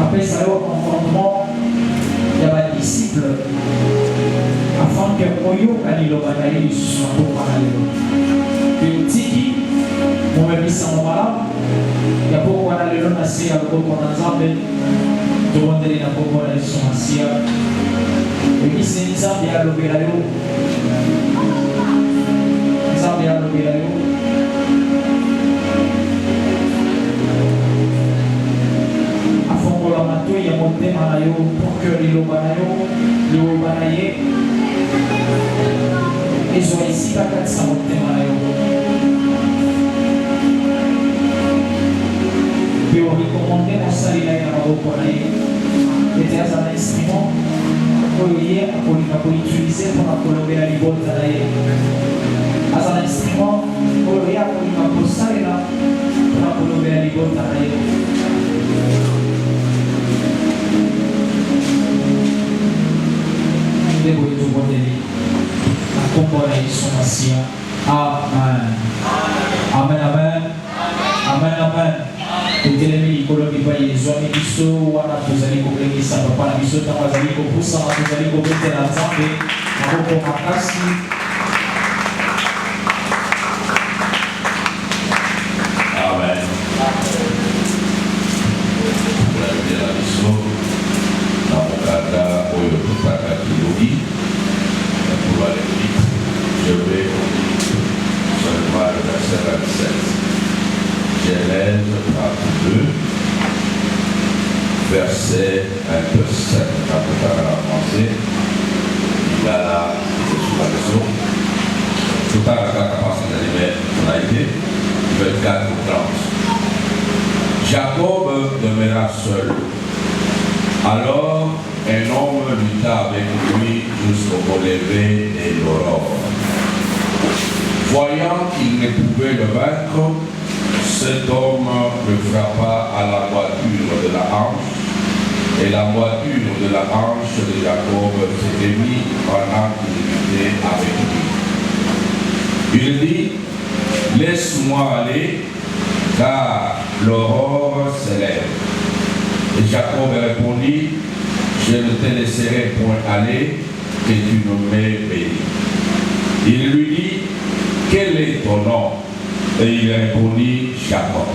Après ça, rencontrement, il y a des disciples afin que Moyo Kanilo Banaï soit pour Manalo. Puis Tiki, mon ami Samomala, il y a beaucoup de gens qui ont beaucoup de tout le monde est dans beaucoup de gens. Et puis c'est une sorte de l'obélayo. Une sorte de l'obélayo. Il y a monté Manayo pour que les Lobanaye et soit ici la 400 monté Manayo. Puis on recommande dans sa ligne à Mabokanaye. Et c'est un instrument pour utiliser pour la la libote à un instrument pour la libote Amen. Amen, amen. Amen, amen. Tutelemi kolobi ba yezwami biso wana tozali kobenisa papa na biso ntango azali kopusama tozali kobetela nzambe maboko makasi. Amen. Tolabela biso na mokanda oyo totaka kilobi pour aller vite. Je vais seulement le verset 27. Genèse 32, verset 27. Quand on va avancer, il y a là, c'est sur la maison. Tout à l'heure, quand on passe on a été 24 ou 30. Jacob demeura seul. Alors, un homme lutta avec lui jusqu'au lever de l'aurore. Voyant qu'il ne pouvait le vaincre, cet homme le frappa à la voiture de la hanche, et la voiture de la hanche de Jacob s'était mise pendant qu'il était avec lui. Il dit, laisse-moi aller, car l'aurore s'élève. Et Jacob répondit, je ne te laisserai point aller, que tu ne m'aies béni. Il lui dit, quel est ton nom? Et il répondit, Jacob.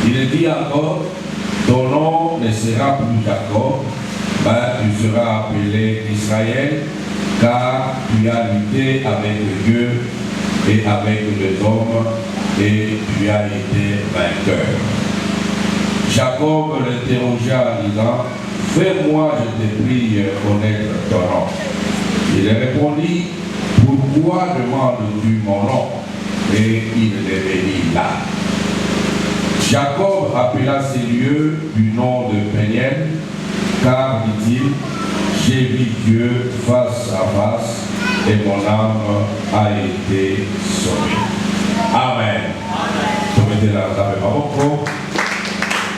Il dit encore, ton nom ne sera plus Jacob, mais tu seras appelé Israël, car tu as lutté avec Dieu et avec les hommes, et tu as été vainqueur. Jacob l'interrogea en disant, fais-moi, je te prie, connaître ton nom. Il répondit, pourquoi demandes-tu mon nom? Et il devenit là. Jacob appela ces lieux du nom de Péniel, car, dit-il, j'ai vu Dieu face à face, et mon âme a été sauvée. Amen. Mettez la table à beaucoup.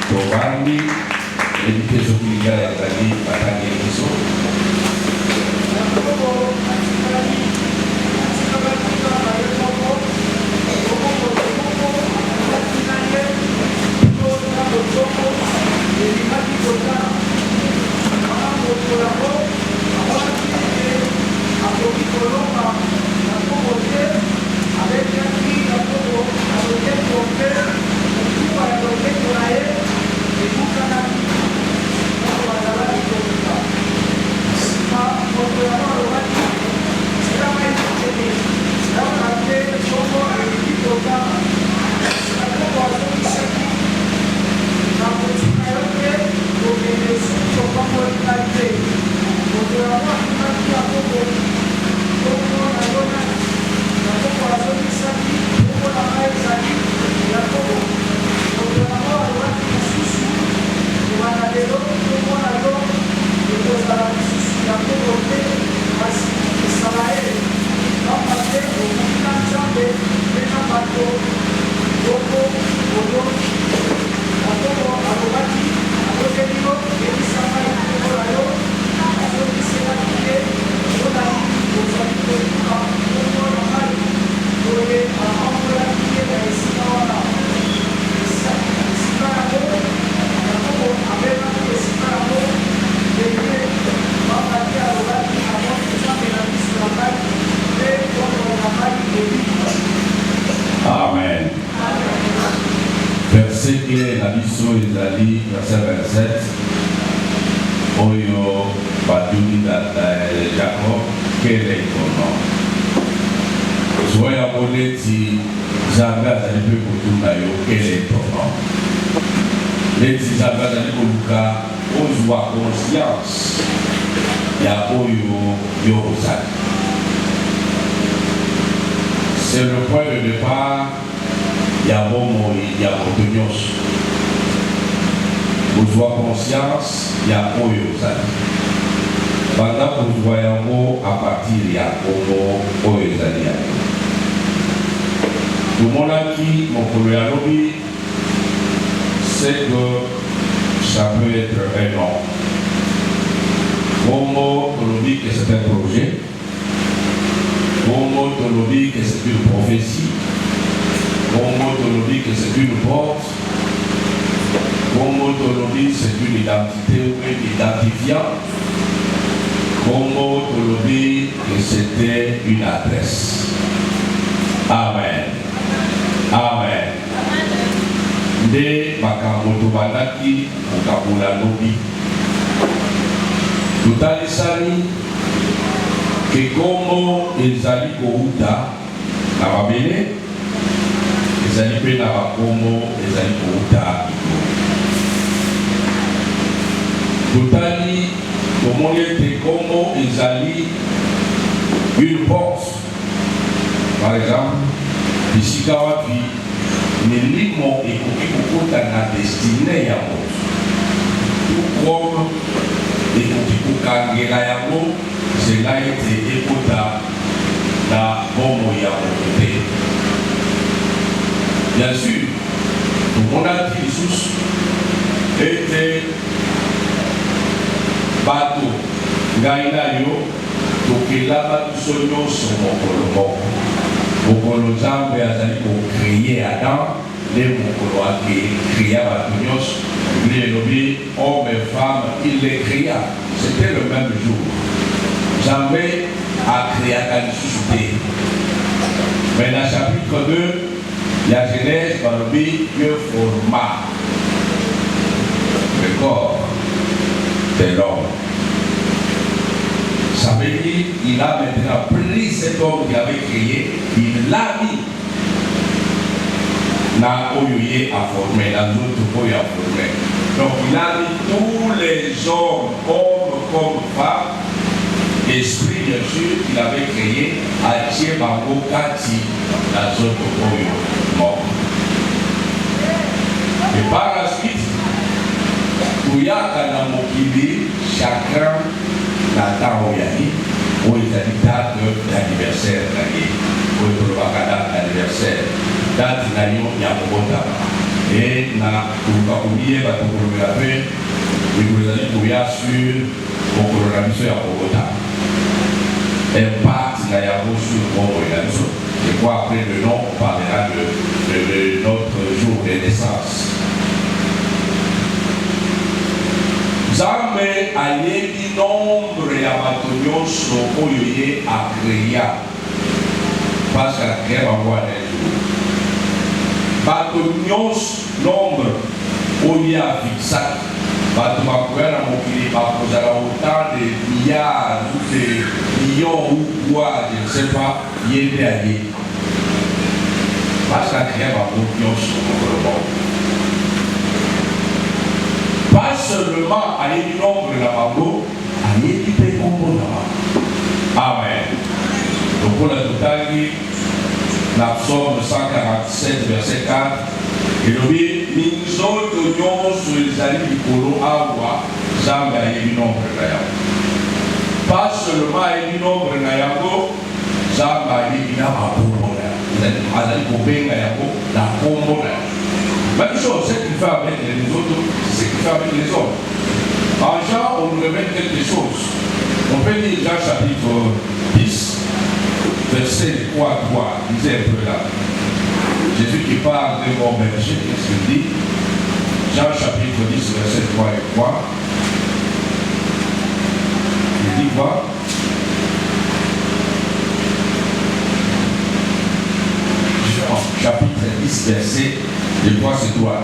Tovani, l'éducation qu'il y a à la guérison. Amen. dit, verset 27, Oyo Baduni Jacob, quel est ton nom? Soyez abonnés si Zanga Zalipe Kotunayo, quel est ton nom? Les Zanga Zalipe on voit conscience, il y a Oyo Yorosaki. C'est le point de départ, il y a Momo, il y a Otonios. Vous voyez conscience, il y a Oyosaki. Pendant que vous voyez un mot à partir, il y a Omo Oyosaki. Tout le monde a dit, mon collègue, c'est que ça peut être un nom. Momo, on dit que c'est un projet. Momo, on dit que c'est une prophétie. Momo, on dit que c'est une porte. Momo, on dit que c'est une identité ou un identifiant. Momo, on dit que c'était une adresse. Amen. Amen. De Makamoto Banaki, Mokabula Nobi. Tout à l'issani, que comme ils allaient au Outa, na Babele, ils allaient pe na Bakomo, ils allaient au Outa. Tout à l'issani, comme on était comme ils allaient une porte, par exemple, ici Kawapi, Nélimo et Kokikokota na destinée à mort. Tout comme et Kokikokangela ya mort, cela été écouta na Bomo ya mort. Bien sûr, tout le monde a dit sous était bateau, Gaïna yo, Tokela Batusonyo sur mon colombo. Mokolo Zambe azali ko créer Adam, les mokolo a créé Batunios, lui nommé homme et femme, il les créa. C'était le même jour. Zambe a créé la société. Mais dans le chapitre 2, il y a Genèse, Barbie, Dieu forma le corps de l'homme. Ça veut dire qu'il a maintenant pris cet homme qu'il avait créé, il l'a mis dans Oyoye à former, dans l'autre Oyoye à former. Donc il a mis tous les hommes, hommes comme femmes, esprit bien sûr qu'il avait créé à Tchebango Kati, dans l'autre Oyoye mort. Et par la suite, Touyaka dans Mokili, chacun n'attend Oyani, où ils ont date d'anniversaire, où ils ont date d'anniversaire, date d'anniversaire, et na oublié, bah pour le rappeler, ils vous ont dit sur mon colonisation à Bogota. Impact n'a pas sur mon colonisation. Et quoi après le nom, on parlera de notre jour de naissance. Zambe ayebi nombre ya bato nyonso oyo ye akrea parce que akrea bango wana bato nyonso nombre oyo ye afixaki bato bakoya na mokili bakozala autant de milliards ou de millions ou quoi je ne sais pas ye nde ayebi parce que akrea bango nyonso mokolo moko. Pas seulement à une nombre de la Bango, à une équipe combo là. Amen. Donc pour la totale, la Psaume 147, verset 4, et le dit, Minzo de Nyon sur les alliés du Polo Awa, Zamba a une nombre de Nayango. Pas seulement à une nombre de Nayango, Zamba a une nombre de Nayango, la combo là. Même chose, ce qu'il fait avec les autres, c'est ce qu'il fait avec les hommes. En Jean, on nous révèle quelque chose. On peut lire Jean chapitre 10, verset 3 à 3. Lisez un peu là. Jésus qui parle de mon berger, qu'est-ce qu'il dit? Jean chapitre 10, verset 3 et 3. Il dit quoi? Jean chapitre 10, verset. Je crois que c'est toi.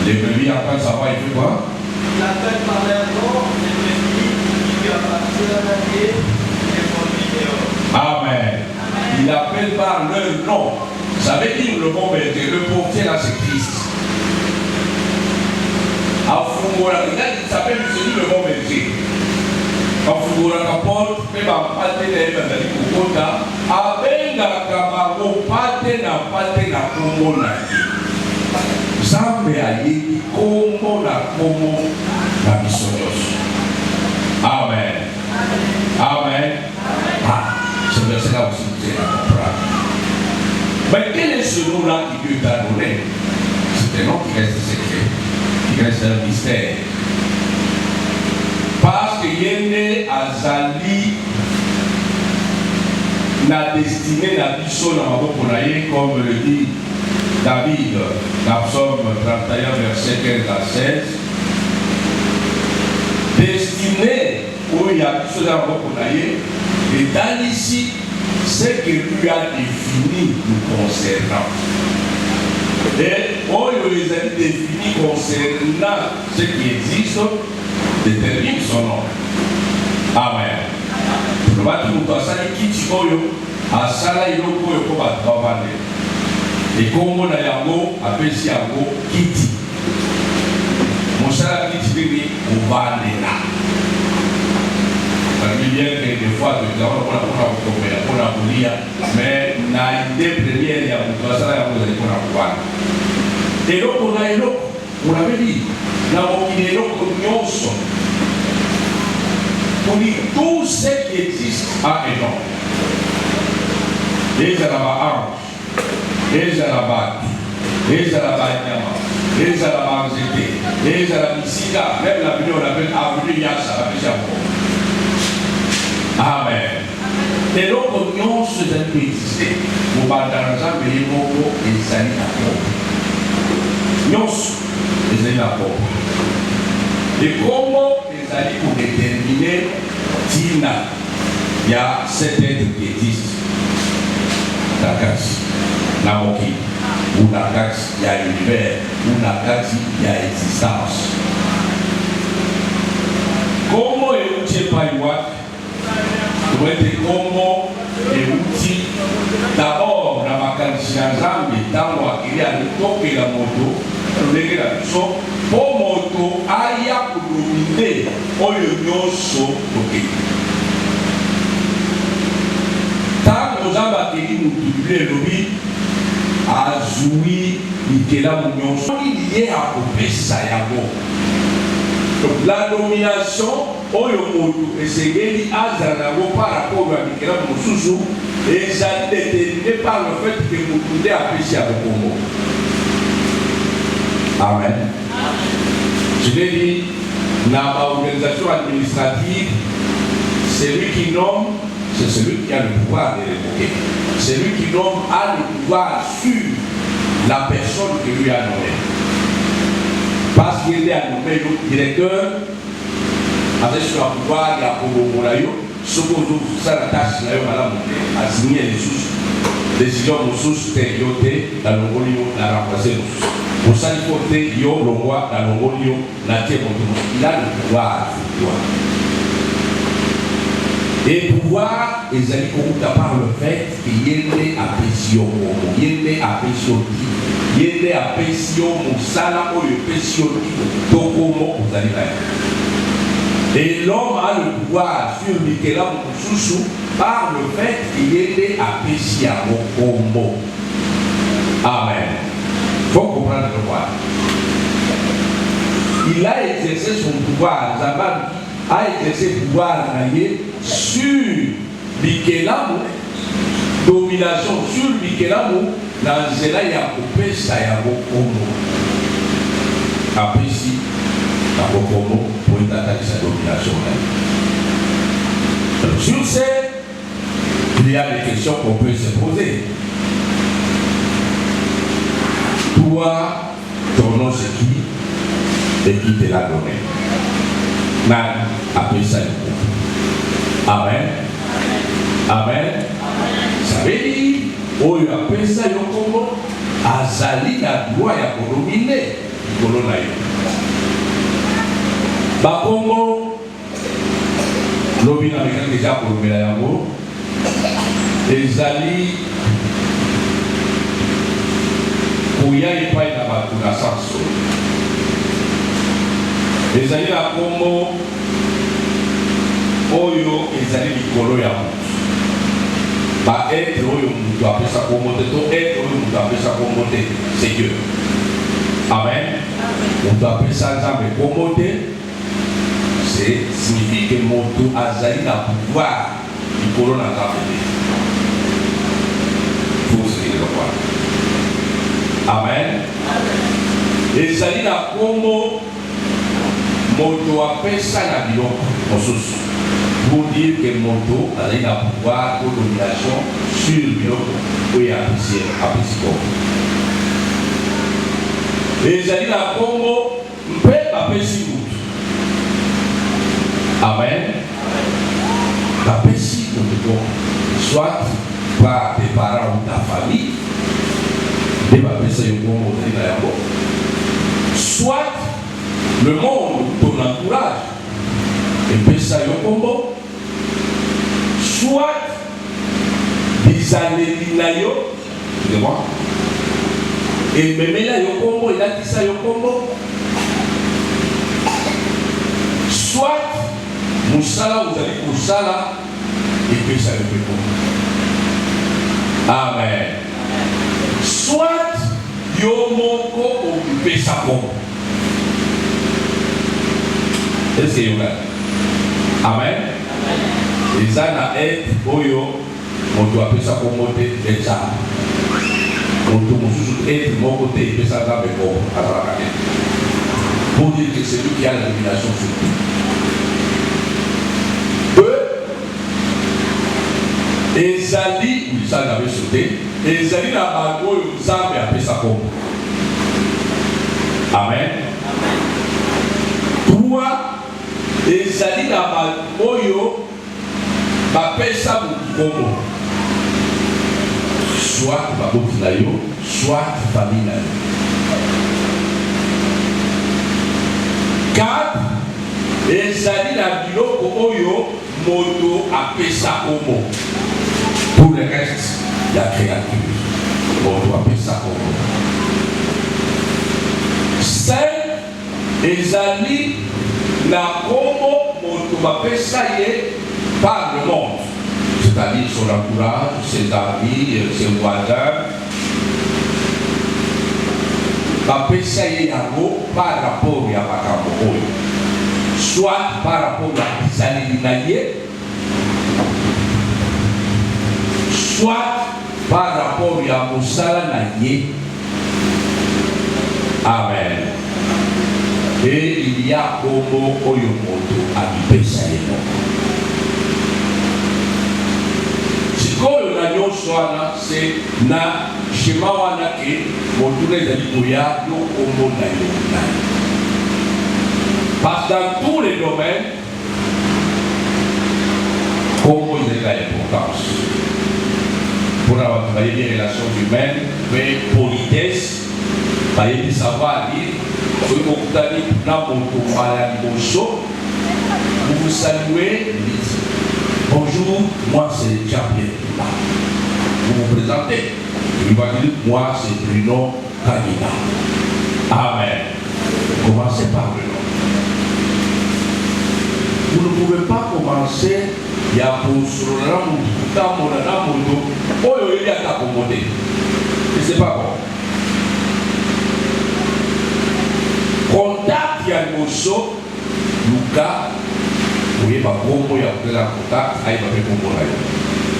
Les brebis entendent sa voix, il fait quoi? Il appelle par leur nom les brebis qui lui appartiennent et les fourmis dehors. Amen. Il appelle par leur nom. Ça veut dire le bon berger, le portier là c'est Christ. Afungola, il s'appelle celui le bon berger. Afungola kapote, même en pâté de Kokota, abenga kamago pâté na Kongo na ye. Zambe aye Kongo na bisonyos. Amen. Amen. Ah, ce verset-là aussi vous allez comprendre. Mais quel est ce nom-là qui Dieu t'a donné? C'est un nom qui reste secret, qui reste un mystère. Parce que Yéné Azali n'a destiné la biso dans ma comme le dit David, dans Psaume 31, verset 15 à 16. Destiné où il y a biso dans ma et dans ici, ce que lui a défini nous concernant. Et où il les a définis concernant ce qui existe, détermine son nom. Amen. Le bateau nous passe à Kitikoyo, à Sala Iloko et Koba Tavane. Et comme on a yango, appelle si yango Kiti. Mon sala Kiti bébé, on va aller là. Bien que des fois, on a voulu, mais l'idée première, il y a beaucoup de ça, on a et donc, on avait dit, on dit tout ce qui existe a un nom. Les Arabes, les Arabes, les Arabanyama, les Arabes, les Arabisika, même la vidéo, on appelle Avenue Yassa, la Bichamo. Amen. Et donc, nous sommes existés. Nous parlons de les mots et les années à propos. Nous sommes les années à propos. Et comment les années pour déterminer Tina, il y a cet être qui existe. Nakati, Namoki, ou Nakati, il y a l'univers, ou Nakati, il y a existence. Comment est-ce que pas comment et outils d'abord dans ma candidature dans moi il y a le top et la moto la so pour moto aya pour dominer oyo nyoso toke tant nous avons acquis nous publier lobby azui ikela nyoso il y a kopesa yango. Donc la domination oyo moto esengeli azala par rapport à Mikela Mosusu et ça déterminé par le fait que moto nde apesi ya Kongo. Amen. Je l'ai dit, dans l'organisation administrative, celui qui nomme, c'est celui qui a le pouvoir de révoquer. Celui qui nomme a le pouvoir sur la personne qui lui a nommé. Parce qu'il est à nommer le directeur, avec son pouvoir, il y a pour Morayo, ce qu'on a ça la tâche, à signer les sous. Décision de sous, c'est yoté, dans le Molio, la remplacer nos sous. Pour ça, il faut que yo, le roi, dans le Molio, la tête, il a le pouvoir. Et pouvoir, ils allaient comme par le fait qu'il y ait des appréciations, il y ait des appréciations. Il y a des appréciations, Moussala, ou les appréciations, Tokomo, vous allez voir. Et l'homme a le pouvoir sur Mikela Moussoussou par le fait qu'il y ait des appréciations Kombo. Amen. Il faut comprendre le pouvoir. Il a exercé son pouvoir, Zaban a exercé le pouvoir sur Mikela Moussoussou, domination sur Mikela Moussoussou. Dans cela, il y a coupé ça, il y a beaucoup. Après, si, il y a beaucoup pour attaquer sa domination. Donc, sur ce, il y a des questions qu'on peut se poser. Toi, ton nom c'est qui et qui te l'a donné? Man, après ça, il faut. Amen. Amen. Ça veut dire, oh, il a fait ça, il azali na droit ya kodomine likolo na yo. Bakombo lobi na mekaki deja kolobela yango ezali koya epai na bato na sanso, ezali na kombo oyo ezali likolo ya moto. Ba être oyo moto apesa kombo te to être oyo moto apesa kombo te, c'est Dieu. Amen. Moto apesa Nzambe kombo te, c'est signifie que moto azali na pouvoir likolo na Nzambe te. Faut se dire quoi. Amen. Ezali na kombo moto apesa na biloko mosusu pour dire que moto azali na pouvoir ou domination sur biloko oyo apesi kombo. Ezali na kombo mpe bapesi moto. Amen. Bapesi moto soit par tes parents ou ta famille, et bapesa yo kombo ozali na yango, soit le monde, ton entourage, epesa yo kombo, soit bizaleli na yo, excusez-moi, ememela yo kombo, elatisa yo kombo, soit musala ozali kosala epesa yo kombo. Amen. Soit yo moko opesa kombo. Est-ce que vous avez? Amen. Et ça n'a être oyo moto apesa kombo te echa. Moto mosusu être mon côté pesa Nzambe kombo azalaka te. Pour dire que c'est lui qui a la domination sur tout. Ezali, oui, ça j'avais sauté. Ezali na bango oyo Nzambe apesa kombo. Amen. Trois, ezali na bango oyo bapesa kombo. Soit baboti na yo, soit famille na yo. Quatre, ezali na biloko oyo moto apesa kombo. Pour le reste, la créature, moto apesa kombo. Cinq, ezali na kombo moto bapesa ye par le monde, c'est-à-dire son entourage, ses amis, ses voisins. Bapesa ye yango par rapport ya makambo oyo, soit par rapport ya bizaleli na ye, soit par rapport à mosala na ye. Amen. Et il y a kombo oyo moto akipesa ye moko. Sikoyo na nyonso wana c'est na shema wana ke moto ezali koya yo kombo na yo nani. Parce que dans tous les domaines, kombo ezali na importance. Pour avoir travaillé des relations humaines, mais politesse, il savoir dire, vous vous saluez, bonjour, moi c'est Jean-Pierre. Vous vous présentez, il va dire, moi c'est Bruno Kanina. Amen. Commencez par le nom. Vous ne pouvez pas commencer. Il y a pour sur la moto, il y a ta commodé. Et c'est pas bon. Contact, il y a le morceau, Lucas, vous voyez, ma combo, il y a un contact, il y a un combo là.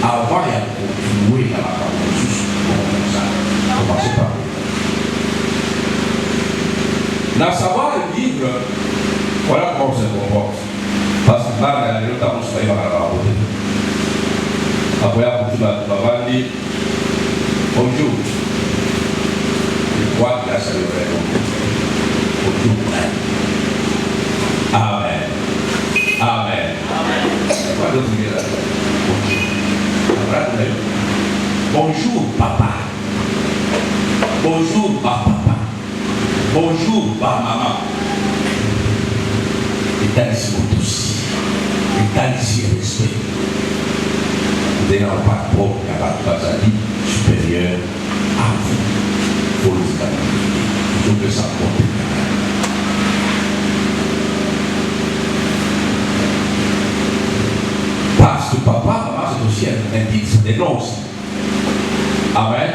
Avant, il y a continué dans la caméra. Commencez par là. Dans savoir le livre, voilà comment on se comporte. Parce que là, il y a notamment ce qu'il y a à la beauté. Après, il y a dit bonjour. Je crois qu'il y a ça le vrai nom. Bonjour. Amen. Amen. C'est quoi d'autre dire là? Bonjour. Bonjour, papa. Bonjour. Bonjour, ma maman. Et t'as ici mon dossier. Et t'as ici respect. Vous n'avez pas de propre, il n'y a pas de vie supérieure à vous. Il faut les canaliser. Il faut que ça compte. Parce que papa, maman, c'est aussi un titre, c'est des noms aussi. Amen.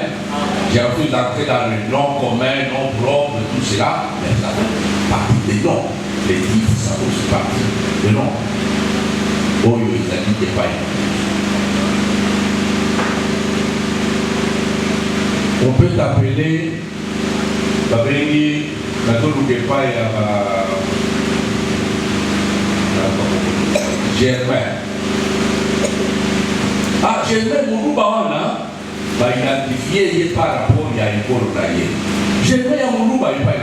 J'ai refusé d'entrer dans le nom commun, nom propre, tout cela, mais ça fait partie des noms. Les titres, ça fait aussi partie des noms. Oh, ils n'habitent pas. On peut t'appeler Babengi, Germain. Ah, Germain, mon bawana, va identifier par rapport à une colonie. Germain, mon loup, il n'y a pas de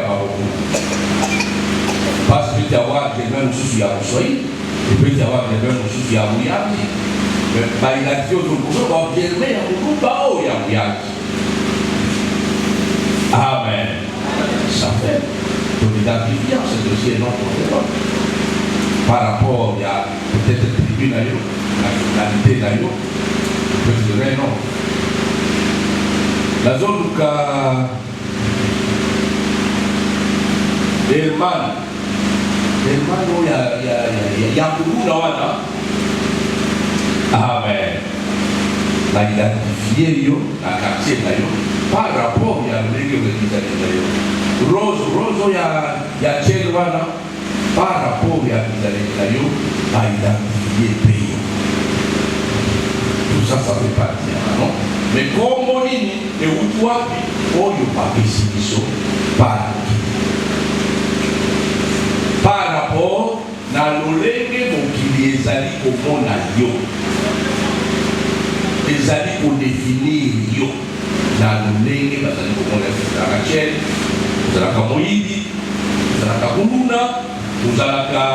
parce que tu vas avoir Germain ou souci à Moussoï, et puis tu vas avoir Germain ou souci à Mouyami. Mais il a dit au monde, Germain, mon loup, il y a Mouyami. Amen. Ça fait ton identifiant, c'est aussi un autre par rapport à peut-être la tribune, la finalité d'ailleurs, je peux te donner un nom. La zone où Herman, il y a beaucoup là. Amen. La identifié, la quartier d'ailleurs, par rapport à la Rose, il y a Tchelwana, par rapport à la identifié pays. Tout ça, ça fait partie, non? Mais comme on dit, et où toi, on y a pas par rapport à l'olègue qui les a dit au monde à Yo. Les a dit pour définir Yo. Dans l'olègue, les a dit au monde à Rachel, vous allez à Moïdi, vous allez à Koulouna, vous allez à,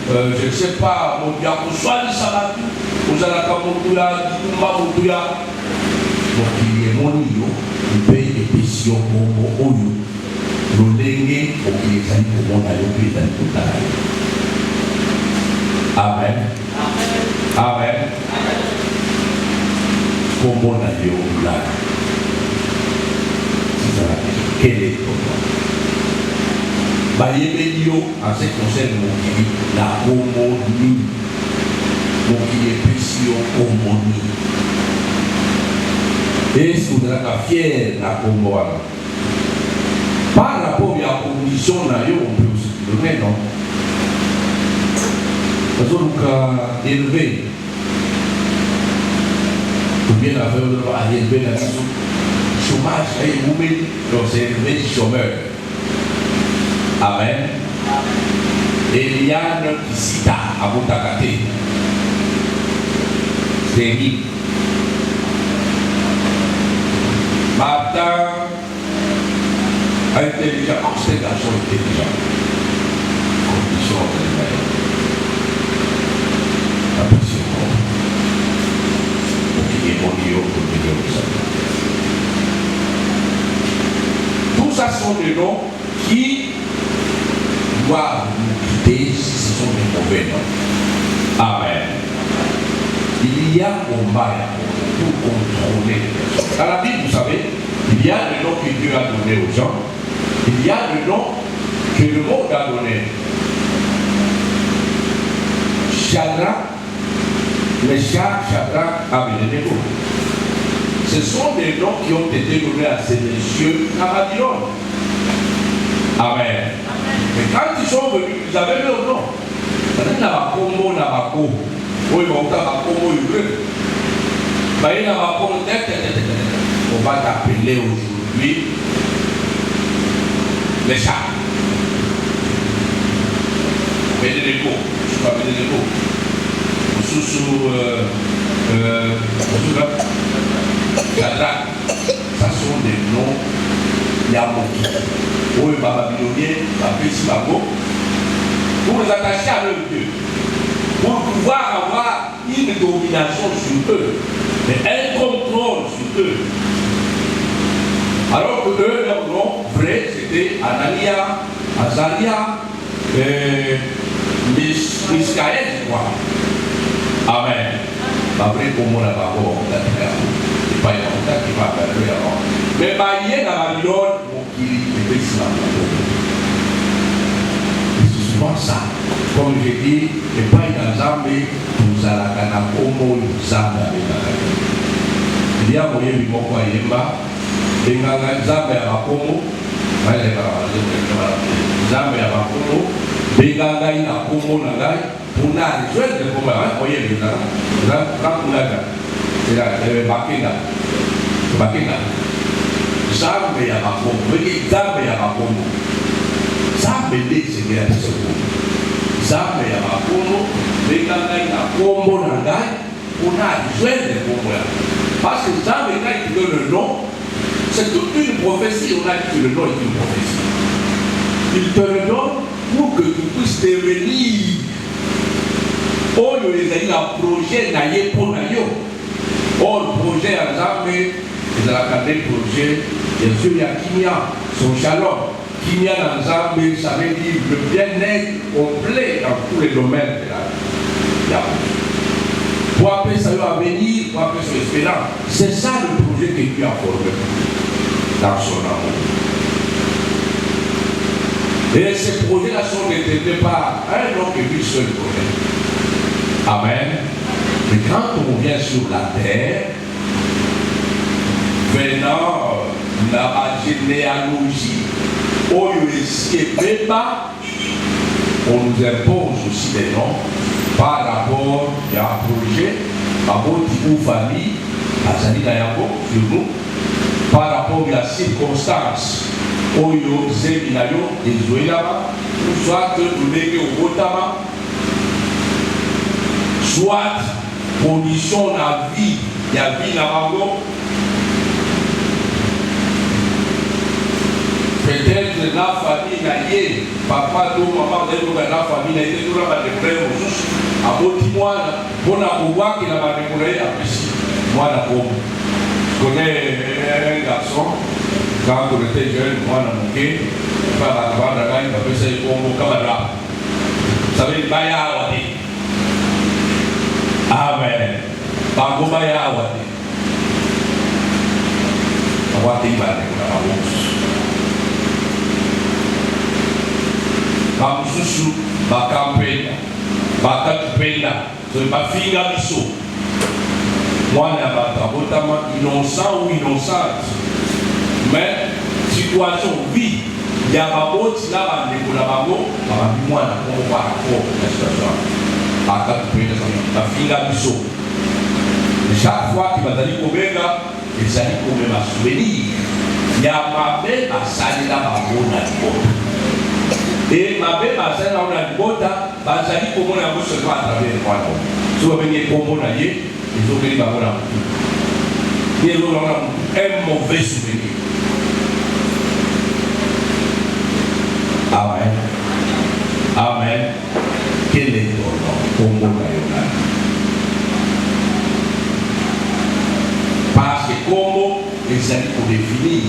je ne sais pas, Modia Koussouali Salatu, vous allez à Moutoula, Ditoumba Moutoula. Donc il y a mon Yo, il paye des questions pour Oyo. L'olègue, pour qu'il les a dit au monde à Yo, puis les a dit au monde. Amen. Amen. Comment on a dit au là? Quel est ton nom? Bayemedio, en ce qui concerne mon kiri, la homonie. Mon kiri est précieux, homonie. Et si vous êtes fier de la homonie, par rapport à la condition, on peut aussi donner, non? Parce qu'on a élevé, ou bien la veuve a élevé la maison, chômage, donc c'est élevé chômeur. Amen. Eliane Kisita, à Boutakate. C'est dit. Matin, intelligent, c'est garçon intelligent. Condition intelligente. Tout ça sont des noms qui doivent nous quitter si ce sont des mauvais noms. Amen. Il y a combat pour contrôler les personnes. Dans la Bible, vous savez, il y a des noms que Dieu a donnés aux gens. Il y a des noms que le monde a donnés. Shadrach, Meshach, Shadrach, Abednego. Ce sont des noms qui ont été donnés à ces messieurs à Babylone. Amen. Mais quand ils sont venus, ils avaient leur nom. C'est-à-dire Nabakomo, Nabako. Oui, on va Nabakomo, on va t'appeler aujourd'hui Meshach. Abednego. Je suis Abednego. Sous Shadrach, ça sont des noms Yamoki. Où les Babyloniens, pour les attacher à leur Dieu, pour pouvoir avoir une domination sur eux, mais un contrôle sur eux. Alors que eux, leur nom vrai, c'était Anania, Azaria, Miskaël, je crois. Amen. Après, comme on a pas bon, on a dit, pas important qui va faire le avant. Mais il y a dans Babylone, qui était cela. C'est souvent ça. Comme je dis, et pas dans Zambé, nous allons à la Congo, nous allons il y a moyen de me voir Yemba, et nous allons Zambé à la Congo, Zambé à la Congo, Begangai na Congo Nagai, pour n'a joué de Congo, voyez le Naga, c'est la Bakenga, Bakenga. Zambé à la Congo, Zambé à la Congo, Zambé c'est bien ce Zambé à la Congo, Begangai na Congo Nagai, pour n'a joué de Congo. Parce que Zambé, quand il donne le nom, c'est toute une prophétie. On a dit que le nom est une prophétie. Il te le donne pour que tu puisses devenir. Oh, il y a un projet naïe pour naïe. Oh, le projet à Zambé, il y a un projet. Bien sûr, il y a Kimia, son shalom. Kimia dans Zambé, ça veut dire le bien-être complet dans tous les domaines de la vie. Pour appeler ça à venir, pour appeler ça espérant. C'est ça le projet que Dieu a formé dans son amour. Et ces projets-là sont déterminés par un homme que lui seul connaît. Amen. Mais quand on vient sur la terre, venant la généalogie, on nous impose aussi des noms par rapport à un projet, à votre famille, à Zanina Yabo, sur nous, par rapport à la circonstance, Oyo, Zébinayo, et Zoélama, ou soit que vous mettez au Botama, soit condition de la vie, il y a vie dans peut-être la famille n'a yé, papa, maman, la famille n'a été toujours à des frères ressources. À Botimouana, pour la pouvoir qui n'a pas découvert à Pessi. Moi, d'abord, je connais un garçon, quand on était jeune, moi, dans mon quai, pas la grande gagne, il appelle ça le Congo Kamara. Vous savez, le Baya Awadi. Amen. Bango Baya Awadi. Awadi Baya Awadi. Bamususu, bakampenda, bakatupenda, so bafinga biso. Mwana batabotama innocent ou innocente. Mais situation vie, il y a baboti là bandeko na bango, babi mwana ko par rapport à la situation. Bakatupenda, bafinga biso. Chaque fois que bazali kobenga, ezali komema souvenir. Ya mabe basali la babona libota. Et ma belle bassin là on a du bota, basali comme on a beau se voir à travers le mois. Si vous venez comme on a dit, ils ont venu babona. Ils ont un mauvais souvenir. Amen. Amen. Quel est ton nom? Comme on a dit. Parce que comment ils allaient pour définir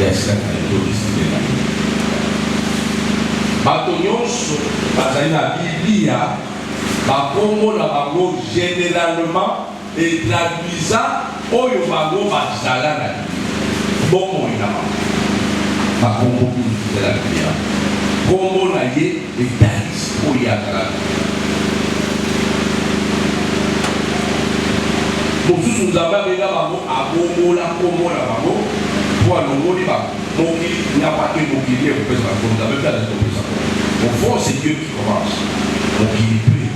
destin de l'histoire. Bato nyonso bazali na Biblia bakombo na bango généralement et traduisant oyo bango bazala na bongo ina bakombo de la Biblia kombo na ye etalis oyo akala mosusu nzambe abenga bango abongola kombo na bango po alongoli bango il n'y a pas que Mokili au présent, vous avez fait la présent. Au fond, c'est Dieu qui commence. Mokili peut.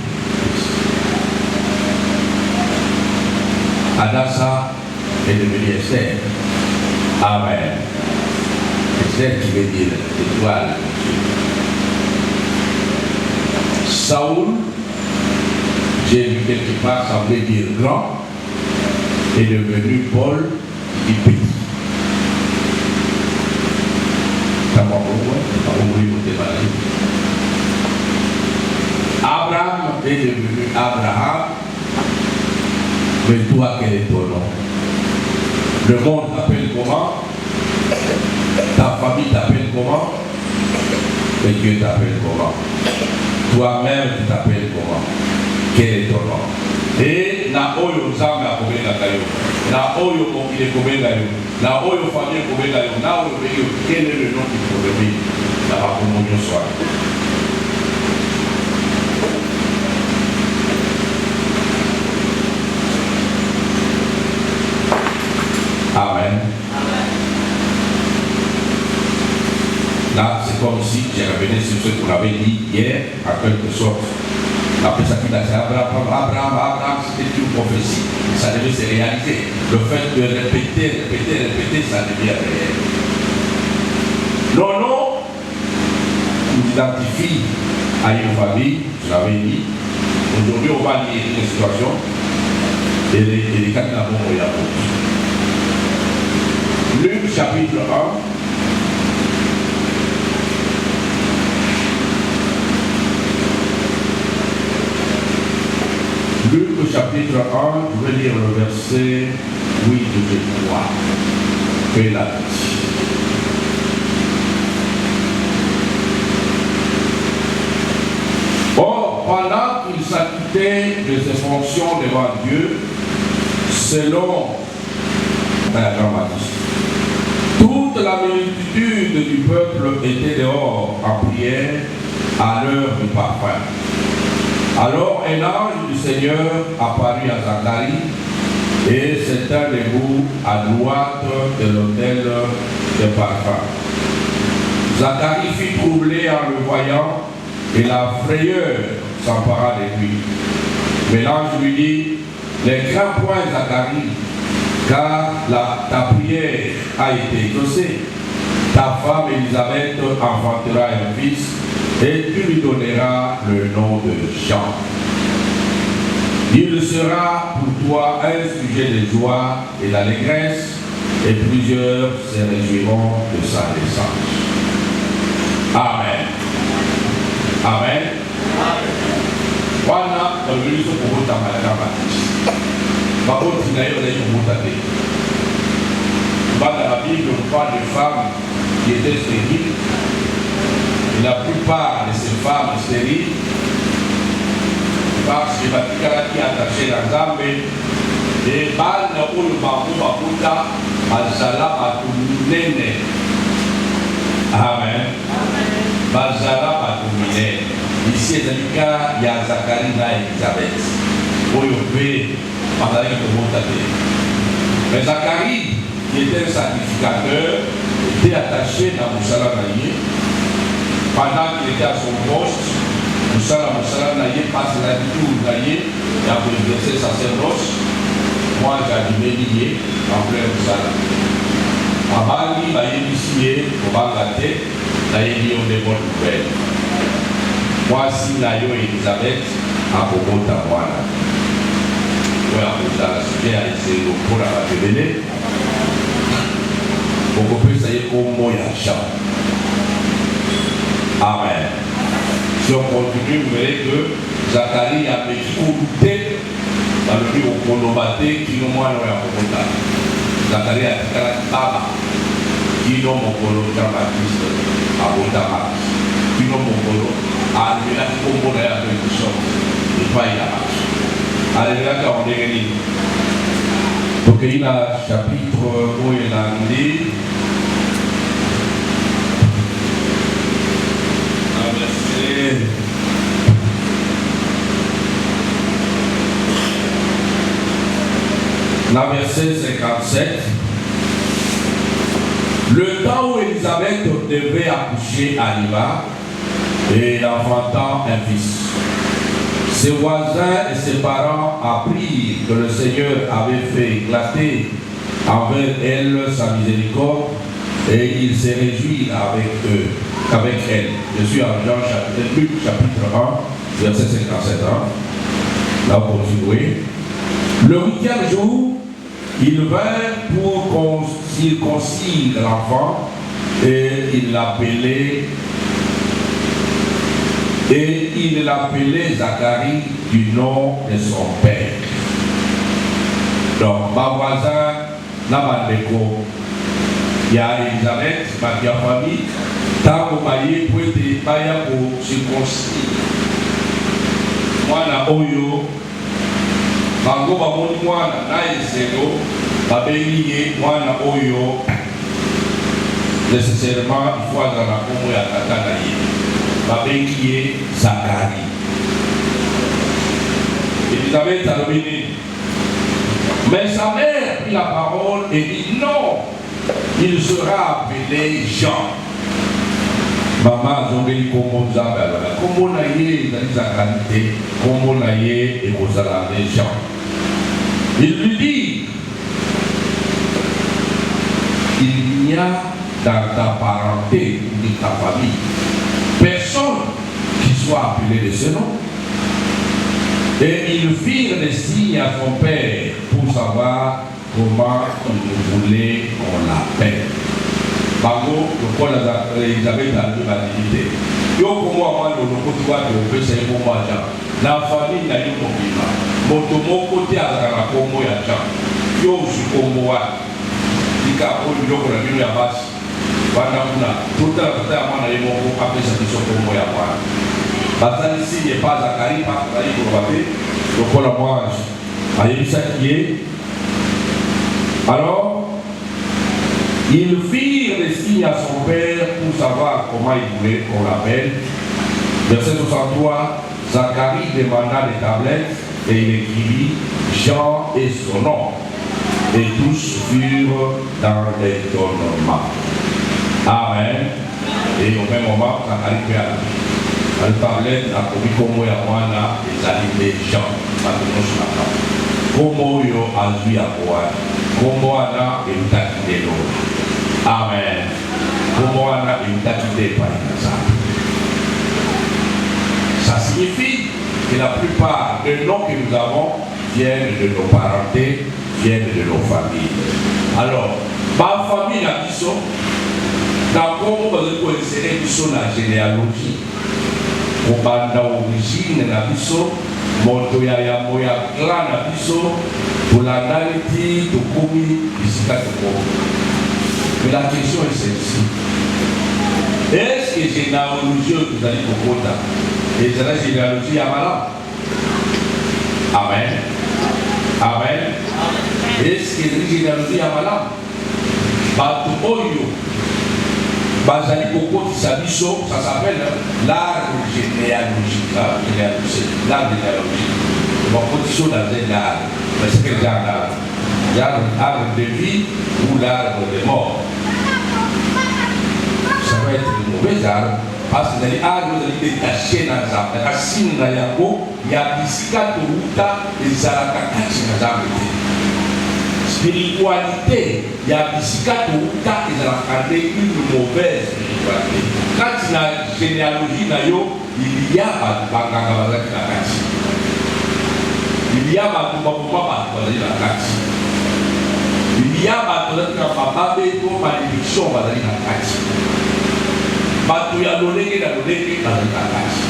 Adassa est devenu Esther. Amen. Esther qui veut dire étoile. Saoul, j'ai vu quelque part, ça voulait dire grand, est devenu Paul qui petit. Abraham est devenu Abraham, mais toi quel est ton nom? Le monde t'appelle comment? Ta famille t'appelle comment? Et Dieu t'appelle comment? Toi-même, tu t'appelles comment? Quel est ton nom? Et na oyo nzambe akobenga yo, na oyo mokili ekobenga yo, na oyo famille ekobenga yo, na oyo pays yo, quel est le nom qu'il faut donner na bakombo nyonso wana? Amen. Là, c'est comme si j'ai revenu sur ce qu'on avait dit hier, en quelque sorte. Après ça, Abraham, c'était une prophétie. Ça devait se réaliser. Le fait de répéter, ça devient réel. Non, on identifie à une famille, je l'avais dit. Aujourd'hui, on va lire une situation et les quatre n'avons pas eu Luc chapitre 1. Luc chapitre 1, je vais lire le verset 8 de 3. Fais la vie. Or, pendant qu'il s'acquittait de ses fonctions devant Dieu, selon la grammaire, toute la multitude du peuple était dehors en prière à l'heure du parfum. Alors un ange du Seigneur apparut à Zacharie et s'étend debout à droite de l'autel de parfum. Zacharie fut troublé en le voyant et la frayeur s'empara de lui. Mais l'ange lui dit, ne crains point Zacharie, car ta prière a été exaucée. Ta femme Élisabeth enfantera un fils et tu lui donneras le nom de Jean. Il sera pour toi un sujet de joie et d'allégresse, et plusieurs se réjouiront de sa naissance. Amen. Amen. Wana dans pour vous dans la Bible, on parle de femmes qui étaient stériles. Et la plupart de ces femmes stériles, parce que les bâtiments qui attachés dans l'âme, et mal où le bambou bakuta, bazala batumine. Amen. Bazala batumine. Ici, il y a Zacharie et Elisabeth. Où il peut parler de monter. Mais Zacharie, qui était un sacrificateur, était attaché dans Moussala Naïe. Pendant qu'il était à son poste, Moussala Naïe passe la vie Naïe et a exercé le sacerdoce. Moi, j'ai animé lié en plein Moussala. Avant, il m'a initié au Bangladesh, Naïe au démon nouvelle. Moi, si Naïo et Elisabeth, à Bogota, voilà. Voilà, vous avez suivi à essayer de pour la révéler. Pour que ça y est au moyen champ. Amen. Si on continue, vous verrez que Zacharie a écouté dans le livre au Konobaté qui nous moine à Bogota. Zacharie a dit à Baba qui nous mon Kono Jean-Baptiste à Bogota. Qui nous mon Kono a arrivé là qui nous à quelque chose. Et pas y a. Allez, là, on est réunis. Donc, il y a un chapitre où il a dit dans verset 57. Le temps où Élisabeth devait accoucher arriva et enfantant un fils. Ses voisins et ses parents apprirent que le Seigneur avait fait éclater envers elle sa miséricorde et ils se réjouirent avec elle. Je suis en Jean Luc chapitre 1, verset 57. Là, pour continuer. Le 8e jour, il vint pour circoncire l'enfant et il l'appelait Zacharie du nom de son père. Donc, ma voisin, Namandeko, Il y a Elisabeth, ma famille, tant que maillé pour être baya pour circoncis. Moi, na oyo, bango bamoni moi na esego, babeliye moi na oyo. Nécessairement, il faut avoir la commo ya tata na ye. Babeliye Zacharie. Elisabeth a dominé. Mais sa mère prit la parole et dit non, il sera appelé Jean. Maman, zongeli kombo nzambe alala. Kombo na ye ezali Zacharie te, kombo na ye ekozala Jean. Il lui dit, il n'y a dans ta parenté ou dans ta famille personne qui soit appelé de ce nom. Et ils firent des signes à son père pour savoir comment il voulait qu'on l'appelle. Bango, le col Elisabeth a eu la dignité. Yo pour moi, le côté de l'Opé, c'est pour moi, Jean. La famille n'a eu mon vivant. Mon côté à la Congo, il y a Jean. Yo, je suis Congo, il y a un peu de l'eau, il y a un peu tout le temps, il y a un peu de après ça, ils sont Congo, il y a un peu. Ici n'est pas Zacharie, pas Zacharie pour le baptême. Donc on la mange. Allez, ça qui est. Alors, ils firent des signes à son père pour savoir comment il voulait qu'on l'appelle. Verset 63, Zacharie demanda des tablettes et il écrivit Jean et son nom. Et tous furent dans l'étonnement. Amen. Et au même moment, Zacharie fait la tablette a commis comme il y a moi les animés Jean. Comme il y a Azui à moi. Comme il y a une taquine de l'eau. Amen. Comme il y a une taquine de par exemple. Ça signifie que la plupart des noms que nous avons viennent de nos parentés, viennent de nos familles. Alors, ma famille a dit ça. Dans comment vous pouvez insérer la généalogie. Obanda origine na biso moto ya moya clan na biso polangaliti tokomi bisika toko. Mais la question est celle-ci. Est-ce que généalogie que vous allez kokota et c'est la généalogie à malade? Amen. Amen. Est-ce que la généalogie à malade? Bato oyo Bazali Koko Sabiso, ça s'appelle l'arbre généalogique. L'arbre généalogique. Ma position dans un arbre. Mais c'est quel genre d'arbre? L'arbre de vie ou l'arbre de mort? Ça va être un mauvais arbre. Parce que les arbres sont détachés dans les arbres. La racine dans Yako, il y a des cicatrices et des alakakachi dans les arbres. Spiritualité, il y a des cicatrices et ils ont une mauvaise spiritualité. Quand il y a une généalogie, il y a des bangangabazaki na kati. Il y a des bangangabazaki na kati. Il y a des malédiction bazali na kati. Batu ya lolenge na lolenge bazali na kati.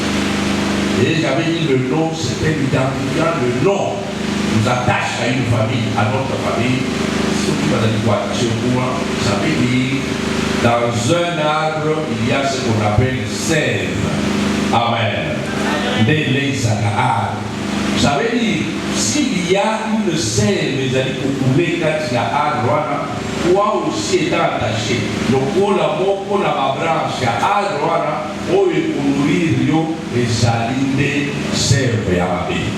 Et j'avais dit le nom, c'était l'identifiant, le nom nous attache à une famille, à notre famille. Ce qui va dire quoi? Chez moi, ça veut dire, dans un arbre, il y a ce qu'on appelle sève. Amen. Des arbre. Ça veut dire, s'il y a une sève, les amis, pour couler quand il y a arbre, toi aussi étant attaché. Le cola moko na ma branche à arbre, où il faut nourrir les salines sève à la vie.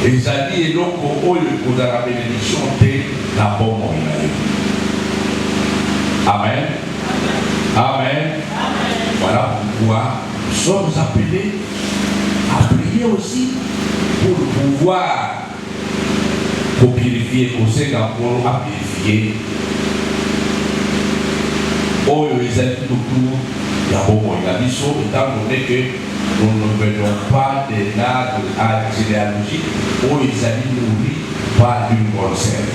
Et ça dit, donc, au lieu de la bénédiction, la bonne moyenne. Amen. Amen. Voilà pourquoi nous sommes appelés à prier aussi pour pouvoir pour purifier, pour Singapour, à purifier. Oh, ils ont tout, la bonne moyenne. Étant donné que nous ne venons pas de l'arbre généalogique où ils allaient nourrir par une bonne sève.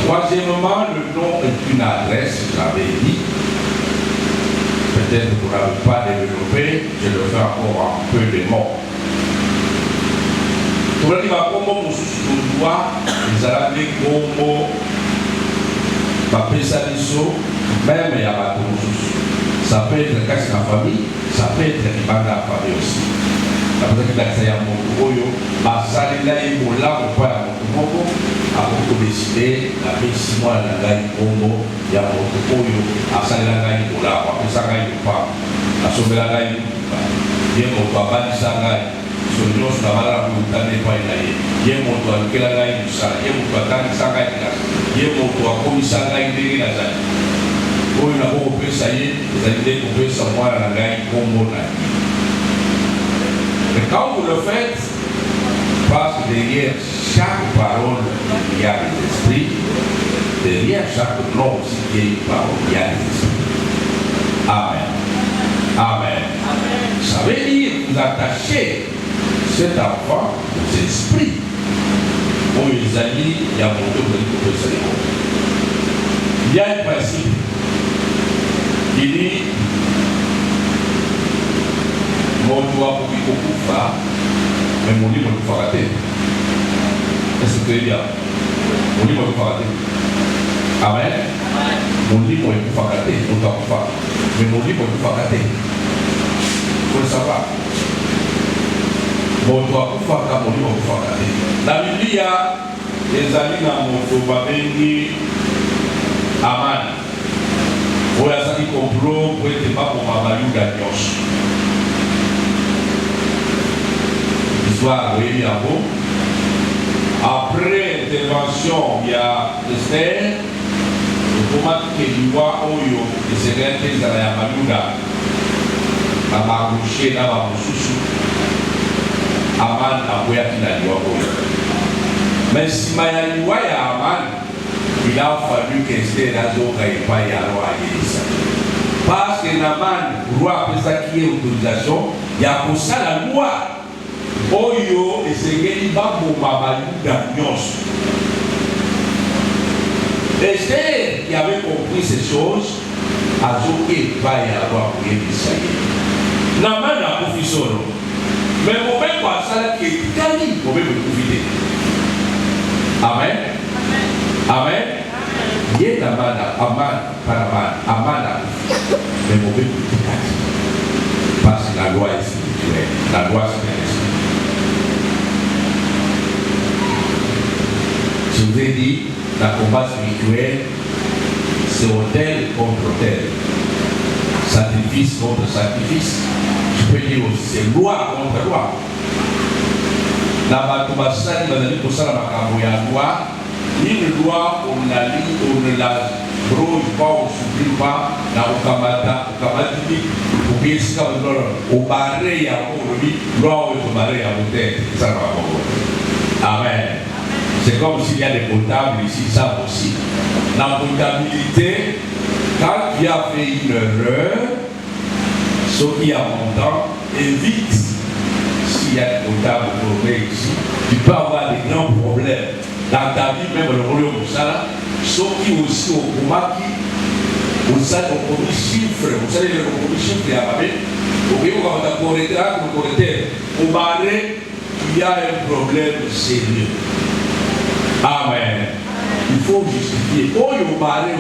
Troisièmement, le nom est une adresse, j'avais dit. Peut-être que vous n'avez pas développé, je le fais encore un peu de mots. Tout le monde va comme on se doit, ils allaient comme bapesa biso même ya bato mosusu. Ça peut être kasi na famille, ça peut être libanda ya famille aussi. Napesaki lakisa ya moto oyo basalela ye molamu mpo ya moto moko akokobeside napesi mwana na ngai nkombo ya moto oyo asalela ngai molamu apesa ngai lopango asombela ngai motuka ye moto abandisa ngai so nyonso na balala koyutana epai na ye ye moto alukela ngai mosala ye moto atangisa ngai klase ye moto akomisa ngai ndenge nazali oyo nakokopesa ye ezali nde kopesa mwana na ngai nkombo na ye. Et quand vous le faites, parce que derrière chaque parole, il y a des esprits, derrière chaque nom aussi, il y a une parole, il y a des esprits. Amen. Amen. Amen. Ça veut dire que vous attachez cet enfant aux esprits. Pour les amis, il y a mon Dieu, il y a un principe. Il dit, moto akoki kokufa me molimo ekufaka te. Est-ce que bien molimo ekufaka te? Amen. Molimo ekufaka te, moto akufa me molimo ekufaka te. Faut le savoir. Moto akufaka molimo ekufaka te. Na Biblia ezali na moto babengi Amani oyo azali complot po ete bakoma bayuda nyonso. Après l'intervention, il y a Esther, le comment il voit Oyo, et c'est vrai que ça va Malouda, la Marouché, la Maroussou, Aman, la Boyaki, la Oyo. Mais si Maya Liwa et Aman, il a fallu qu'Esther n'azoka et pas y a roi Yélissa. Parce que Naman, roi, après ça qui est autorisation, il y a pour ça la loi. Oyo esengeli baboma bayuda nyonso. Esther qui avait compris ces choses azoki epai ya roi koyebisa ye. Naman akufi solo. Mais mobeko asalaki etikali mobeko ekufi te. Amen. Amen. Ye Naman Aman akufi. Mais mobeko etikali. Parce que la loi est spirituelle. La loi c'est je vous ai dit, la combat spirituel, c'est autel contre autel, sacrifice contre sacrifice. Je peux dire aussi, c'est loi contre loi. La Batubasani, Madame Kosala Makamoya loi, une loi, on ne la broge pas, on ne supprime pas, la Okamata, Okamatini, au Biesika, au barré, à loi, au barré, à l'hôtel, ça va pas. Amen. C'est comme s'il y a des comptables ici, ça aussi. La comptabilité, quand tu as fait une erreur, ce qui a montant, évite, s'il y a des comptables mauvais ici, tu peux avoir des grands problèmes. Dans ta vie, même le royaume de ça, ceux qui aussi au Komaki, vous savez, on commis chiffre, vous savez, le commis chiffre, il y a pas au correcteur, au barré, il y a un problème sérieux. Amen. Il faut justifier. On ne parle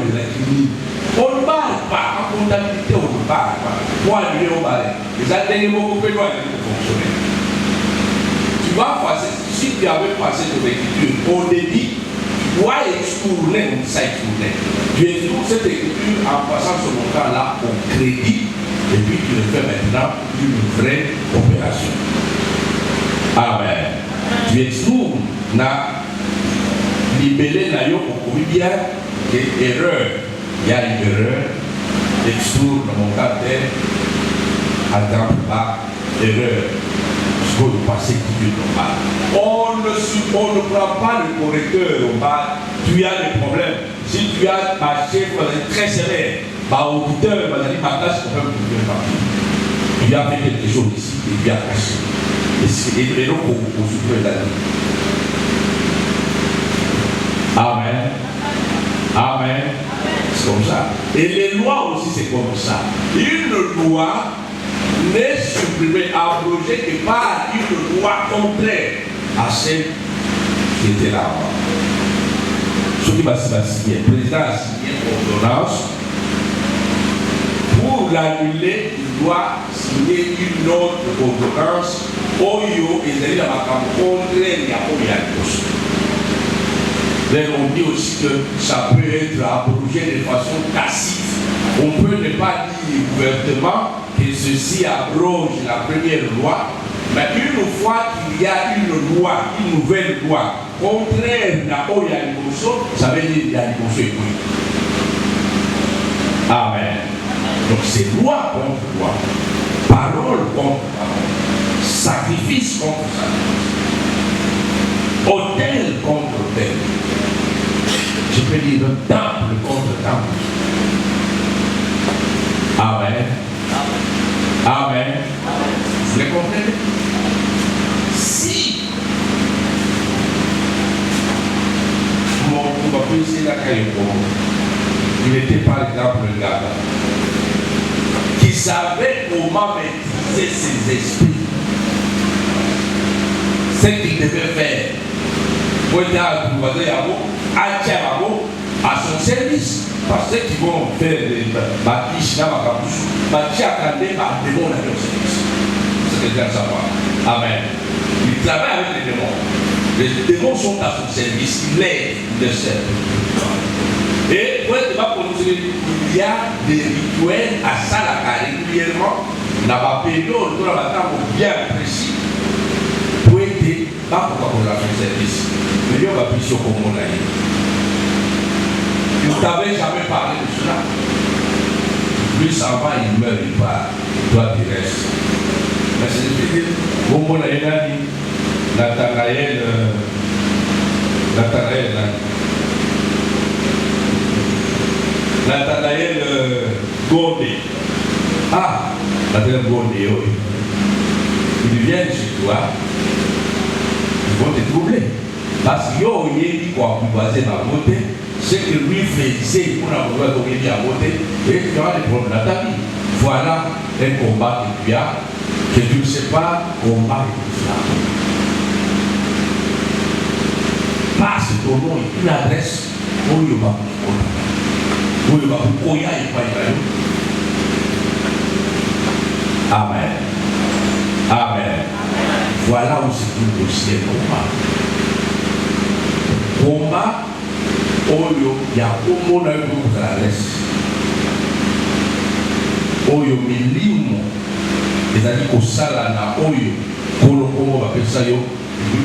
pas. En comptabilité, on ne parle pas. Pour annuler, on parle. Les derniers mots qu'on peut fonctionner. Tu vas passer, si tu avais passé ton écriture au débit, tu dois extourner, ça extourner. Tu extournes cette écriture en passant ce montant-là au crédit, et puis tu le fais maintenant une vraie opération. Amen. Tu extournes libellé na yo pour bien que erreur, il y a une erreur, extourne dans mon cas attends pas erreur, ce qu'on doit passer qui est normal. On ne prend pas le correcteur au bas, tu as des problèmes. Si tu as ma chef très sévère, ma auditeur, ma dit ma tâche, on peut me partir. Tu as fait quelque chose ici, et tu as caché. Et donc, on souffre la vie. Amen. Amen. C'est comme ça. Et les lois aussi, c'est comme ça. Une loi n'est supprimée, abrogée que par une loi contraire à celle qui était là. Ce Le président a signé une ordonnance. Pour l'annuler, il doit signer une autre ordonnance. Oyo et d'aller à ma contraire, il y a on dit aussi que ça peut être abrogé de façon tacite. On peut ne pas dire ouvertement que ceci abroge la première loi, mais une fois qu'il y a une loi, une nouvelle loi, contraire à Oyanimoso, ça veut dire Yanimoso est oui. Amen. Donc c'est loi contre loi, parole contre parole, sacrifice contre sacrifice, autel contre autel. Je peux dire temple contre temple. Amen. Amen. Vous les comprenez? Si mon policier il n'était par exemple le gars qui savait comment maîtriser ses esprits, ce qu'il devait faire pour être à son service, parce qu'ils vont faire des bâtisses dans ma capuche, bâtis à canner par des démons dans leur service. C'est déjà savoir. Amen. Il travaille avec les démons. Les démons sont à son service, il l'aide, il le sert. Et pour être pas prononcé, il y a des rituels à Salaka régulièrement, dans la période, dans la temps bien précis, pour aider, pas pour qu'on a son service. Mais il va plus sur comment on a dit. Il ne t'avait jamais parlé de cela. Lui s'en va, il meurt, il part. Toi, tu restes. Mais c'est ce que je dis. Comment on a dit, Nathanaël Gondé. Ah, Nathanaël Gondé, oui. Ils viennent chez toi, ils vont te troubler. Parce qu'il y a dit quoi, vous basez ma beauté, ce que lui faisait pour la vouloir donner à beauté, et tu auras des problèmes dans ta vie. Voilà un combat que tu as, que tu ne sais pas combattre ça. Passe ton nom et une adresse où il va pour Amen. Amen. Voilà où c'est tout dossier combat. Oyo, il y a un monde à l'adresse. Oyo, milimo. Les amis, au salana, oyo, kolo, va faire ça, yo,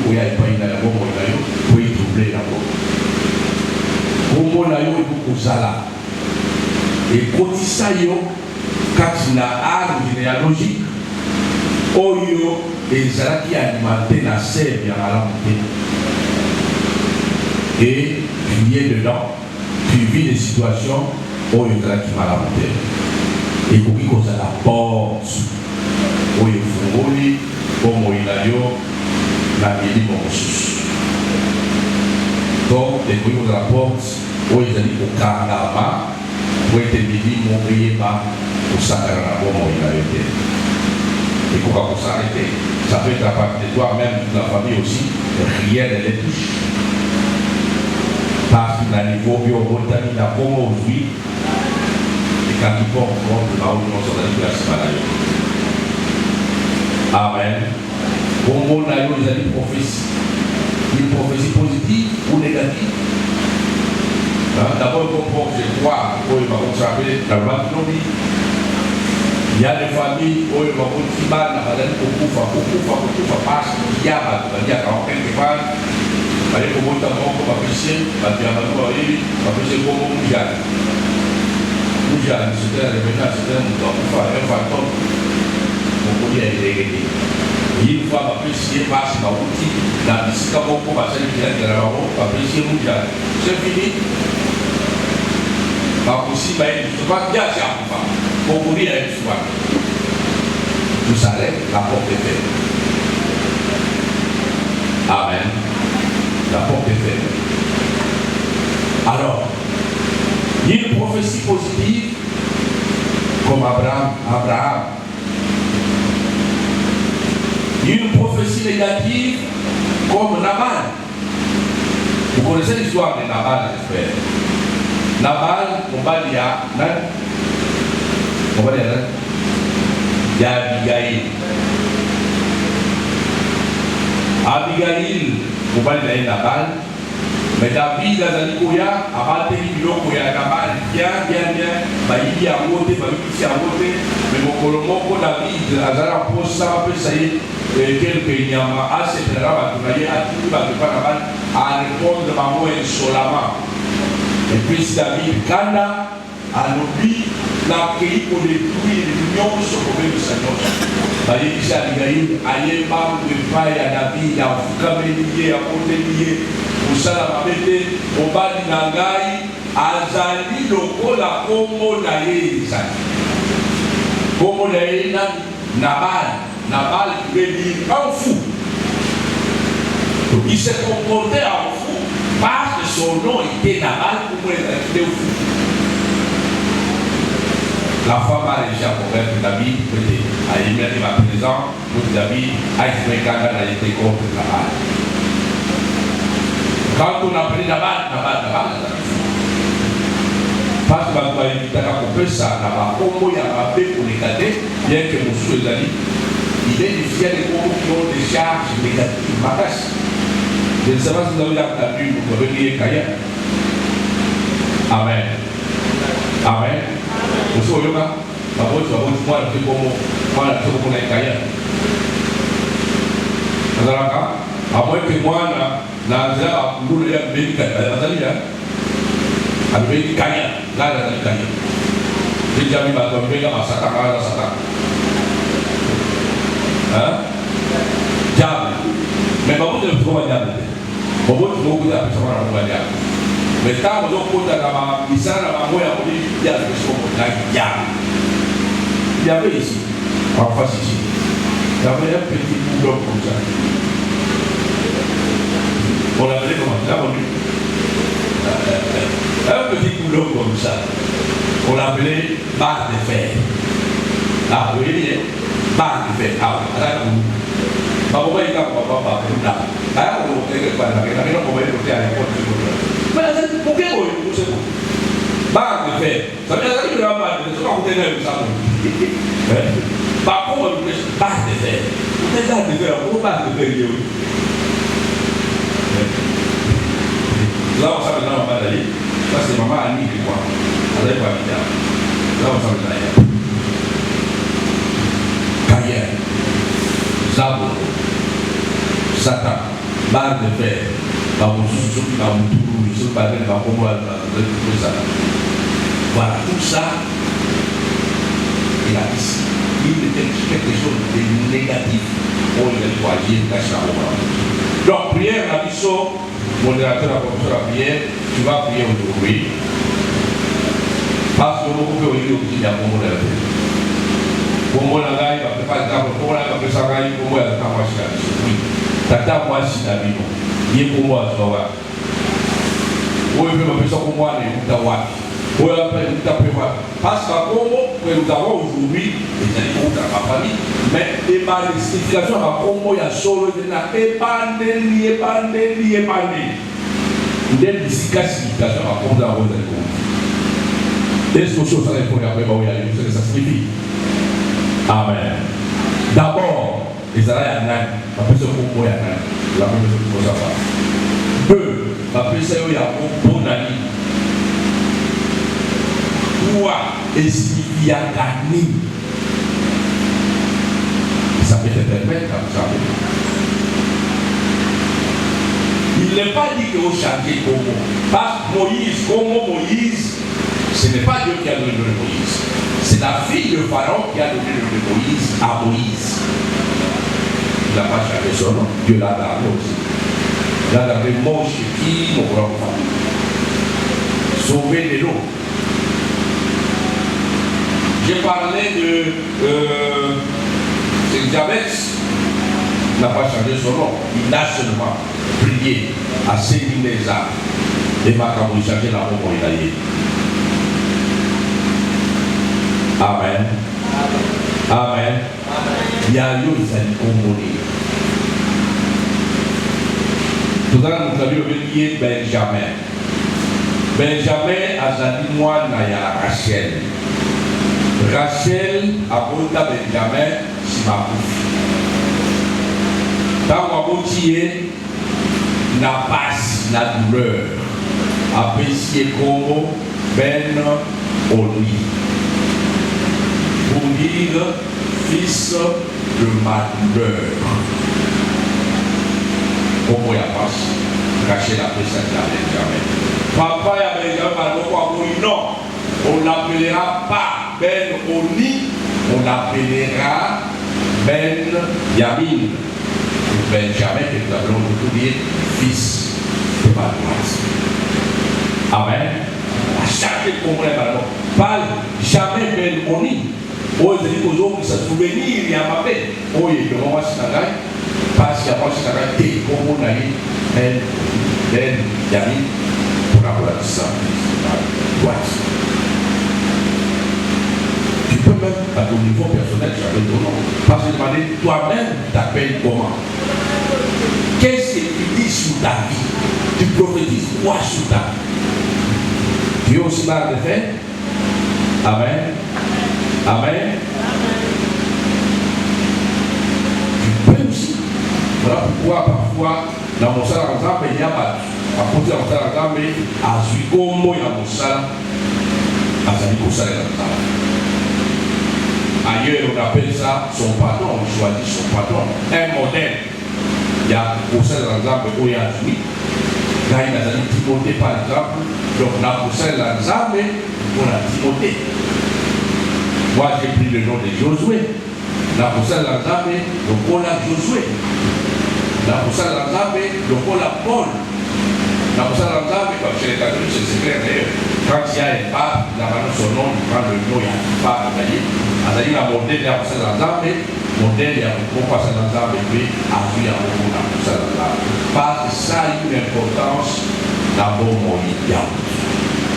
il y a pas une à pour y troubler la bombe. Comment la yo, il faut et quand ça yo, quand il a arbre généalogique, oyo, et ça qui a alimenté la sève à la montée. Et tu es dedans, tu vis des situations où il y a qui m'a la montée. Et pour qui cause la porte, où il faut rouler, comme il a eu la vie de mon sous. Donc, et pour la porte, où il a dit au carnaval, où il était dit mon prier pas, pour s'arrêter comme il a été. Et pourquoi pour s'arrêter? Ça peut être à partir de toi, même de la famille aussi, rien ne les touche. Parce que dans le niveau bio-botanique, il y a comment aujourd'hui, et quand il porte contre la haute, on s'en a dit la semaine. Amen. Comment on a eu les prophéties? Une prophétie positive ou négative? D'abord, comme je crois, il va consacrer la loi de l'homme. Il y a des familles où il va continuer à aller au Koufa, parce qu'il y a quelque part. Allez, comme on t'a dit, on va pêcher, on va pêcher comme on Moujane. Moujane, c'était un événement, c'était un fantôme. On peut dire qu'il est une fois, on va pêcher, passe dans l'outil, dans le site, on va passer le village de la maman, on va pêcher Moujane. C'est fini. Pas possible, je ne sais pas bien si on va. On peut dire une fois. Tout s'arrête, la porte est faite. Amen. La porte est faite. Alors, il y a une prophétie positive comme Abraham. Il y a une prophétie négative comme Naman. Vous connaissez l'histoire de Nabal, j'espère. Nabal, on va dire, il y a Abigail. Abigail, on va dire Nabal. Mais David, Azalikoya, a battu Biloko et Nabal, bien. Il y a un côté, mais mon colombo, David, Azala, pour ça, ça y est, quelques nyama, assez de la bataille, a tout Nabal, à répondre à moi et Solama. Et puis David, Kanda, a l'oubli, la pays pour détruire l'union sur le problème de Seigneur. Il dit à Abigail, allez, membre de paille à David, à Foukamelier, à Montelier, pour ça, la mamete, au bas du Nangaï, à Zali, le Kola, Komo Naye, Komo Naye, Nabal, qui veut dire un fou. Il s'est comporté en fou parce que son nom était Nabal, pour être fou. La femme a réussi à convaincre David, à émettre ma présence, pour David a exprimé quand elle a été contre Nabal. Quand on a appelé Nabal, parce que on va éviter à couper ça, Nabal, comme il y a fait pour les cadets, bien que mon souhait d'aller, il est du ciel des hommes qui ont des charges négatives. Je ne sais pas si vous avez entendu, vous pouvez lire Kaya. Amen. Amen. Vous savez, moi, je vais vous dire comment on est Kaya. À moins que moi, Nazia a voulu aller à Nazia. Avec Kaya, là, Kaya. J'ai déjà mis ma tombe à Satan. Hein? Diable. Mais pas beaucoup de trouver diable. Beaucoup de personnes ont diable. Mais quand vous avez la mission, la moya, il y a des choses qui diable. Il y avait ici, en face ici, il y avait un petit boulot comme ça. On l'appelait comment? Un petit boulot comme ça. On l'appelait barre de fer. Ah, vous voyez, barre de fer. Ah, là, vous voyez, barre de fer. Ça veut dire que la barre de fer, c'est pas vous tenez ça. Par contre, barre de fer. Vous êtes barre de fer, vous barre de fer. Là, on s'appelle dans la bataille. Ça, c'est maman Annie qui croit. Elle est pas bien. Là, on s'appelle dans la Caïen, Zabou, Satan, barre de fer. Voilà, tout ça, il a dit, il était quelque chose de négatif pour les voyager, donc, prière, la mission, modérateur, la commission de la prière, tu vas prier aujourd'hui. Parce que beaucoup de gens qui ont un modérateur. Pour moi, il va faire exemple, pour moi, il va faire ça, pour moi, il va faire ça. Oui, tata, moi, si la vie, il est pour moi, tu vas voir. Oui, il va faire ça pour moi, il va voir. Oui, il va faire ça. Parce qu'à Congo, nous avons aujourd'hui, et dans ma famille, mais les significations à Congo, il y a solo, il y a épandé. Il y a des significations à Congo, dans la Congo. Est-ce que chose ça il faut y aller, ce que ça signifie? Amen. D'abord, les Araïs en Inde, la personne pour moi en Inde, la même chose qu'il faut savoir. Deux, la personne il y a un bon ami. Trois, et signifie à gagner. Ça peut te permettre comme ça. Il n'est pas dit que vous changez Congo. Parce que Moïse, Moïse, ce n'est pas Dieu qui a donné le nom de Moïse. C'est la fille de Pharaon qui a donné le nom de Moïse à Moïse. Il n'a pas changé son nom. Dieu l'a gardé aussi. Il a gardé mon chéri, mon grand frère. Sauver les noms. J'ai parlé de Diabète. Il n'a pas changé son nom. Il a seulement prié à saisir les âmes. Et m'a changé la mort pour il a eu. Amen. Amen. Il y a eu des Congolais. Tout à l'heure, nous avions oublié Benjamin. Benjamin a dit moi, Naya Rachel. Rachel a porté Benjamin si ma bouffe. Dans ma boutier, n'a pas la douleur. Apprécié comme Ben Oli. Pour dire fils de ma douleur. Comment il y a pas Rachel a pris ça à Benjamin. Papa et Benjamin, non, on l'appellera pas Ben Oni, on l'appellera Ben Yamin. Benjamin, que nous avons tout dire fils de ma droite. Amen. À chaque moment, parle jamais Ben Oni. Oh, il dit aux autres qui se souviennent, il y a ma paix. Oh, il y a un parce qu'il y a pas de thé, comme on a dit, Ben Yamin, pour avoir ça, tu peux même, à ton niveau personnel, changer ton nom. Parce que demander, toi-même, t'appelles comment? Qu'est-ce que tu dis sur ta vie? Tu prophétises quoi sur ta vie? Tu es aussi mal de faire? Amen. Amen. Tu peux aussi. Voilà pourquoi parfois, dans mon salaire en exemple, il y a pas. À côté de mon salaire en exemple, à celui comme il y a mon salaire, à celui qu'on salaire en exemple. Ailleurs, on appelle ça son patron, on choisit son patron. Un modèle. Il y a au sein de l'exemple où il y a celui. Là, il y a Timothée par exemple. Donc, là, au sein de l'exemple, on a Timothée. Moi, j'ai pris le nom de Josué. Là, au sein de l'exemple, donc on a Josué. Là, au sein de l'exemple, donc on a Paul. Là, au sein de l'exemple, comme chez les catholiques, c'est clair d'ailleurs. Quand il y a un pape, il a maintenant son nom, il prend le nom, il y a un pape, il y a un modèle, il y a un modèle, modèle, il y a un passé dans l'ensemble, et puis, à lui, il y a un modèle. Parce que ça a une importance dans le monde mondial.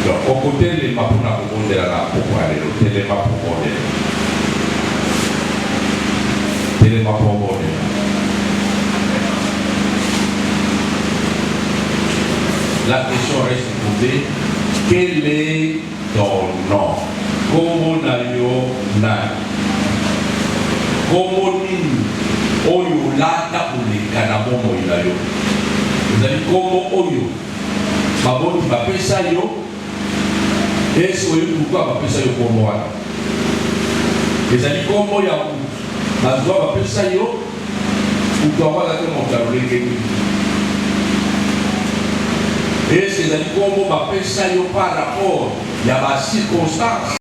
Donc, au côté de l'Emapuna pour modèle, là, pour aller, le téléma pour modèle. Téléma pour modèle. La question reste posée, quel est ton nom? Comment n'aillons n'a? Comment nous? Oyo lata pour les canabons moïlayo. Vous avez comment oyo? Babon qui m'appelle ça yo. Et ce que pourquoi m'appelle ça yo pour moi? Vous avez comment ya vous? Ma joie m'appelle ça yo. Pour toi, là que mon carolé et c'est-à-dire comment m'appelle ça yo par rapport à la circonstance.